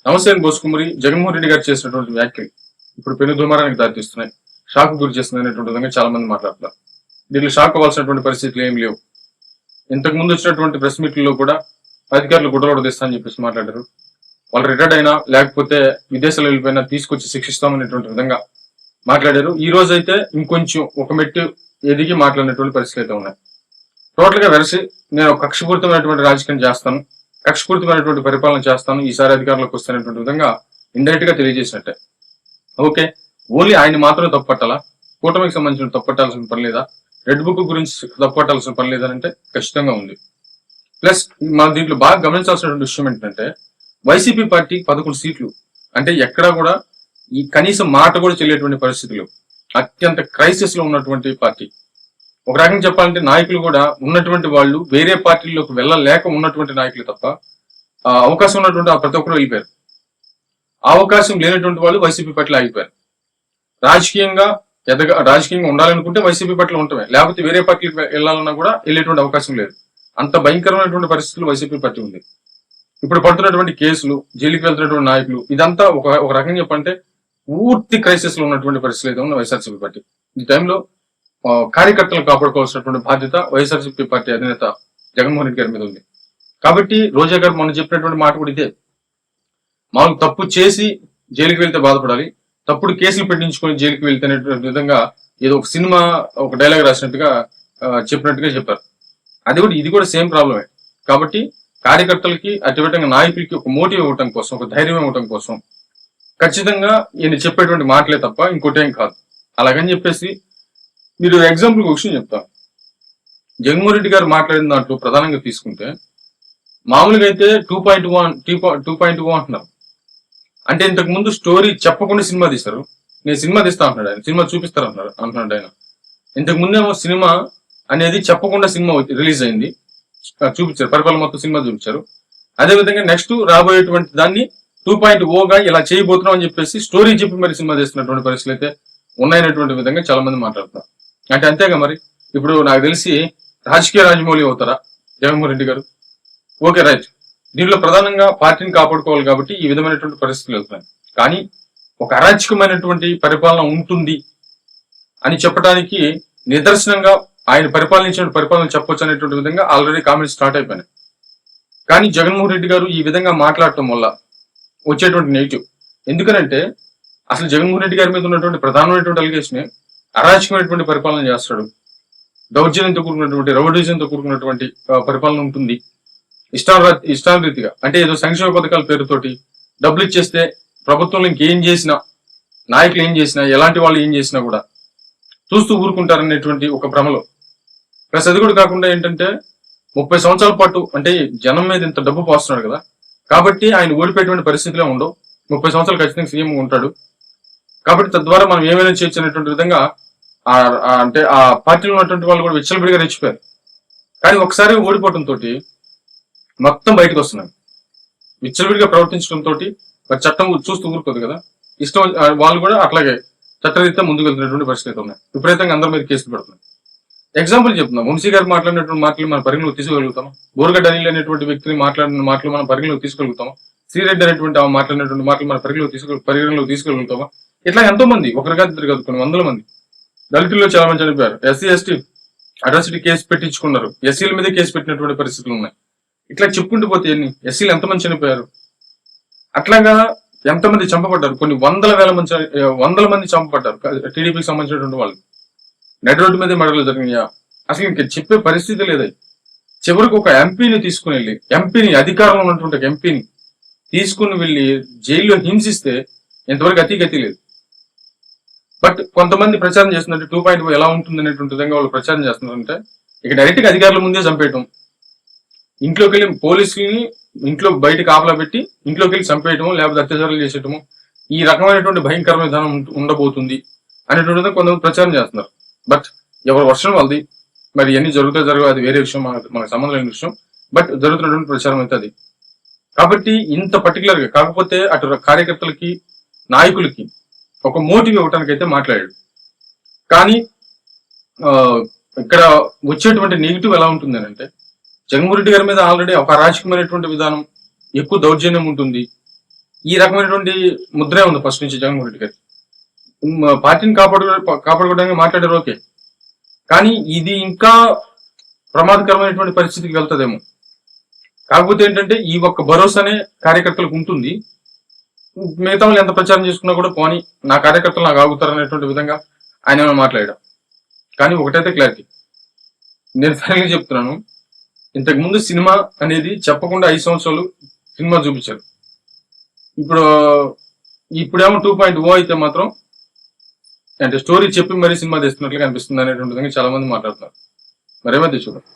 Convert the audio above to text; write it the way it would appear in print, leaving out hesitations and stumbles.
నమస్తే బోసుకుమరి జగన్మోహన్ రెడ్డి గారు చేసినటువంటి వ్యాఖ్యలు ఇప్పుడు పెను దుమారానికి దారితీస్తున్నాయి. షాక్ గురి చేస్తుంది అనేటువంటి విధంగా చాలా మంది మాట్లాడుతున్నారు. దీంట్లో షాక్ అవ్వాల్సినటువంటి పరిస్థితులు ఏమి లేవు. ఇంతకు ముందు వచ్చినటువంటి ప్రెస్ మీట్లలో కూడా అధికారులు గుడ్డలోడ తెస్తా అని చెప్పేసి మాట్లాడారు. వాళ్ళు రిటైర్డ్ అయినా లేకపోతే విదేశాలు వెళ్ళిపోయినా తీసుకొచ్చి శిక్షిస్తామనేటువంటి విధంగా మాట్లాడారు. ఈ రోజు అయితే ఇంకొంచెం ఒక మెట్టు ఎదిగి మాట్లాడినటువంటి పరిస్థితులు అయితే ఉన్నాయి. టోటల్ గా వెరసి నేను కక్షపూరితమైనటువంటి రాజకీయం చేస్తాను, కక్షపూరితమైనటువంటి పరిపాలన చేస్తాను, ఈసారి అధికారంలోకి వస్తున్నటువంటి విధంగా ఇండైరెక్ట్ గా తెలియజేసినట్టే. ఓకే, ఓన్లీ ఆయన మాత్రమే తప్పట్టాలా? కూటమికి సంబంధించిన తప్పట్టాల్సిన పని లేదా? రెడ్ బుక్ గురించి తప్పట్టాల్సిన పని లేదంటే ఖచ్చితంగా ఉంది. ప్లస్ మన దీంట్లో బాగా గమనించాల్సినటువంటి విషయం ఏంటంటే వైసీపీ పార్టీ 11 సీట్లు అంటే ఎక్కడా కూడా ఈ కనీసం మాట కూడా చెల్లేటువంటి పరిస్థితులు, అత్యంత క్రైసిస్ లో ఉన్నటువంటి పార్టీ. ఒక రకంగా చెప్పాలంటే నాయకులు కూడా ఉన్నటువంటి వాళ్ళు వేరే పార్టీల్లోకి వెళ్ళలేక ఉన్నటువంటి నాయకులు తప్ప అవకాశం ఉన్నటువంటి ప్రతి ఒక్కరు వెళ్ళిపోయారు. అవకాశం లేనటువంటి వాళ్ళు వైసీపీ పట్ల ఆగిపోయారు. రాజకీయంగా రాజకీయంగా ఉండాలనుకుంటే వైసీపీ పట్ల ఉండటమే, లేకపోతే వేరే పార్టీకి వెళ్ళాలన్నా కూడా వెళ్ళేటువంటి అవకాశం లేదు. అంత భయంకరమైనటువంటి పరిస్థితులు వైసీపీ పార్టీ ఉంది. ఇప్పుడు పడుతున్నటువంటి కేసులు, జైలుకి వెళ్తున్నటువంటి నాయకులు, ఇదంతా ఒక రకంగా చెప్పంటే పూర్తి క్రైసిస్ లో ఉన్నటువంటి పరిస్థితులు అయితే ఉన్న వైఎస్ఆర్సీపీ పార్టీ. ఈ టైంలో కార్యకర్తలు కాపాడుకోవాల్సినటువంటి బాధ్యత వైఎస్ఆర్సీపీ పార్టీ అధినేత జగన్మోహన్ రెడ్డి గారి మీద ఉంది. కాబట్టి రోజా గారు మొన్న చెప్పినటువంటి మాట కూడా ఇదే. మాకు తప్పు చేసి జైలుకి వెళ్తే బాధపడాలి, తప్పుడు కేసులు పెట్టించుకొని జైలుకి వెళ్తే విధంగా ఏదో ఒక సినిమా ఒక డైలాగ్ రాసినట్టుగా చెప్పినట్టుగా చెప్పారు. అది కూడా ఇది కూడా సేమ్ ప్రాబ్లమే. కాబట్టి కార్యకర్తలకి అటువంటి నాయకులకి ఒక మోటివ్ ఇవ్వటం కోసం, ఒక ధైర్యం ఇవ్వటం కోసం ఖచ్చితంగా ఈయన చెప్పేటువంటి మాటలే తప్ప ఇంకోటేం కాదు. అలాగని చెప్పేసి మీరు ఎగ్జాంపుల్ ఒక విషయం చెప్తాను. జగన్మోహన్ రెడ్డి గారు మాట్లాడిన దాంట్లో ప్రధానంగా తీసుకుంటే మామూలుగా అయితే 2.1 అంటున్నారు. అంటే ఇంతకు ముందు స్టోరీ చెప్పకుండా సినిమా తీశారు. నేను సినిమా తీస్తా అంటున్నాడు ఆయన, సినిమా చూపిస్తారు అంటున్నాడు ఆయన. ఇంతకు ముందేమో సినిమా అనేది చెప్పకుండా సినిమా రిలీజ్ అయింది, చూపించారు, పరిపాలన మొత్తం సినిమా చూపించారు. అదేవిధంగా నెక్స్ట్ రాబోయేటువంటి దాన్ని 2.0గా ఇలా చేయబోతున్నాం అని చెప్పేసి స్టోరీ చెప్పి మరి సినిమా చేస్తున్నటువంటి పరిస్థితులు అయితే ఉన్నాయనేటువంటి విధంగా చాలా మంది మాట్లాడుతున్నారు. అంటే అంతేగా మరి ఇప్పుడు నాకు తెలిసి రాజకీయ రాజమౌళి అవుతారా జగన్మోహన్ రెడ్డి గారు? Okay, right. దీనిలో ప్రధానంగా పార్టీని కాపాడుకోవాలి కాబట్టి ఈ విధమైనటువంటి పరిస్థితులు వెళ్తున్నాయి. కానీ ఒక అరాచకమైనటువంటి పరిపాలన ఉంటుంది అని చెప్పడానికి నిదర్శనంగా ఆయన పరిపాలన చెప్పొచ్చు అనేటువంటి విధంగా ఆల్రెడీ కామెంట్స్ స్టార్ట్ అయిపోయినాయి. కానీ జగన్మోహన్ రెడ్డి గారు ఈ విధంగా మాట్లాడటం వల్ల వచ్చేటువంటి నెగిటివ్. ఎందుకనంటే అసలు జగన్మోహన్ రెడ్డి గారి మీద ఉన్నటువంటి ప్రధానమైనటువంటి అలిగేషన్ అరాచకమైనటువంటి పరిపాలన చేస్తాడు, దౌర్జన్యంతో కూడుకున్నటువంటి రౌడీజంతో కూడుకున్నటువంటి పరిపాలన ఉంటుంది, ఇష్టారీతిగా అంటే ఏదో సంక్షేమ పథకాల పేరుతోటి డబ్బులు ఇచ్చేస్తే ప్రభుత్వంలో ఇంకేం చేసినా, నాయకులు ఏం చేసినా, ఎలాంటి వాళ్ళు ఏం చేసినా కూడా చూస్తూ ఊరుకుంటారనేటువంటి ఒక భ్రమలో. ప్లస్ అది కూడా కాకుండా ఏంటంటే 30 సంవత్సరాల పాటు అంటే జనం మీద ఇంత డబ్బు పోస్తున్నాడు కదా, కాబట్టి ఆయన ఓడిపోయేటువంటి పరిస్థితిలో ఉండవు. 30 సంవత్సరాలు ఖచ్చితంగా సీఎం ఉంటాడు. కాబట్టి తద్వారా మనం ఏమైనా చేయొచ్చు అనేటువంటి విధంగా అంటే ఆ పార్టీలో ఉన్నటువంటి వాళ్ళు కూడా విచ్చలవిడిగా రెచ్చిపోయారు. కానీ ఒకసారి ఓడిపోవడంతో మొత్తం బయటకు వస్తున్నాయి. విచ్చలవిడిగా ప్రవర్తించడంతో మరి చట్టం చూస్తూ ఊరుకోదు కదా, ఇష్టం వాళ్ళు కూడా అట్లాగే చట్టరీత్యా ముందుకు వెళ్తున్నటువంటి పరిస్థితులు ఉన్నాయి. విపరీతంగా అందరి మీద కేసులు పెడుతున్నాయి. ఎగ్జాంపుల్ చెప్తున్నాం, వంశీ గారు మాట్లాడినటువంటి మాటలు మనం పరిగణలోకి తీసుకోగలుగుతాం. బోర్గడ్డ అనిల్ అనేటువంటి వ్యక్తిని మాట్లాడిన మాటలు మనం పరిగణలోకి తీసుకోగలుగుతాం. శ్రీరెడ్డి అనేటువంటి మాట్లాడినటువంటి మాటలు మనం పరిగణలోకి తీసుకోగలుగుతామా? ఇట్లా ఎంతో మంది, ఒకరు కాదు ఇద్దరు కాదు, కొన్ని వందల మంది దళితుల్లో చాలా మంది చనిపోయారు. ఎస్సీ ఎస్టీ అట్రాసిటీ కేసు పెట్టించుకున్నారు, ఎస్సీల మీదే కేసు పెట్టినటువంటి పరిస్థితులు ఉన్నాయి. ఇట్లా చెప్పుకుంటూ పోతే ఎస్సీలు ఎంతమంది చనిపోయారు, అట్లాగా ఎంతమంది చంపబడ్డారు, కొన్ని వందల మంది చంపబడ్డారు టీడీపీకి సంబంధించినటువంటి వాళ్ళు. నెట్ రోడ్డు మీదే మర్డర్లు జరిగినాయా? అసలు ఇంకా చెప్పే పరిస్థితి లేదు. చివరికి ఒక ఎంపీని తీసుకుని వెళ్ళి అధికారంలో ఉన్నటువంటి ఎంపీని తీసుకుని వెళ్ళి జైల్లో హింసిస్తే ఇంతవరకు గతి లేదు. బట్ కొంతమంది ప్రచారం చేస్తున్నట్టు 2.0 ఎలా ఉంటుంది అనేటువంటి విధంగా వాళ్ళు ప్రచారం చేస్తున్నారంటే ఇక డైరెక్ట్ గా అధికారుల ముందే చంపేయటం, ఇంట్లోకి వెళ్ళి పోలీసులని ఇంట్లో బయటకు ఆపలా పెట్టి ఇంట్లోకి వెళ్ళి చంపేయటము, లేకపోతే అత్యాచారాలు చేసేయటము, ఈ రకమైనటువంటి భయంకరమైన విధానం ఉండబోతుంది అనేటువంటి కొంతమంది ప్రచారం చేస్తున్నారు. బట్ ఎవరి వర్షం వాళ్ళది, మరి ఎన్ని జరగవు అది వేరే విషయం, మనకు సంబంధం లేని విషయం. బట్ జరుగుతున్నటువంటి ప్రచారం అయితే అది. కాబట్టి ఇంత పర్టికులర్ గా కాకపోతే అటు కార్యకర్తలకి, నాయకులకి ఒక మోటివ్ ఇవ్వటానికి అయితే మాట్లాడాడు. కానీ ఇక్కడ వచ్చేటువంటి నెగిటివ్ ఎలా ఉంటుంది అంటే జగన్మోహన్ రెడ్డి గారి మీద ఆల్రెడీ ఒక అరాచకమైనటువంటి విధానం, ఎక్కువ దౌర్జన్యం ఉంటుంది, ఈ రకమైనటువంటి ముద్రే ఉంది ఫస్ట్ నుంచి జగన్మోహన్ రెడ్డి గారికి. పార్టీని కాపాడుకోవడానికి మాట్లాడారు ఓకే, కానీ ఇది ఇంకా ప్రమాదకరమైనటువంటి పరిస్థితికి వెళ్తుందేమో. కాకపోతే ఏంటంటే ఈ ఒక్క భరోసానే కార్యకర్తలకు ఉంటుంది. మిగతా వాళ్ళు ఎంత ప్రచారం చేసుకున్నా కూడా పోనీ నా కార్యకర్తలు నాకు ఆగుతారు అనేటువంటి విధంగా ఆయన ఏమైనా మాట్లాడాడు. కానీ ఒకటైతే క్లారిటీ, నేను ఫైనల్గా చెప్తున్నాను, ఇంతకు ముందు సినిమా అనేది చెప్పకుండా 5 సంవత్సరాలు సినిమా చూపించారు. ఇప్పుడేమో 2.0 అయితే మాత్రం అంటే స్టోరీ చెప్పి మరీ సినిమా తీస్తున్నట్లుగా అనిపిస్తుంది అనేటువంటి విధంగా చాలా మంది మాట్లాడుతున్నారు. మరేమైతే చూడండి.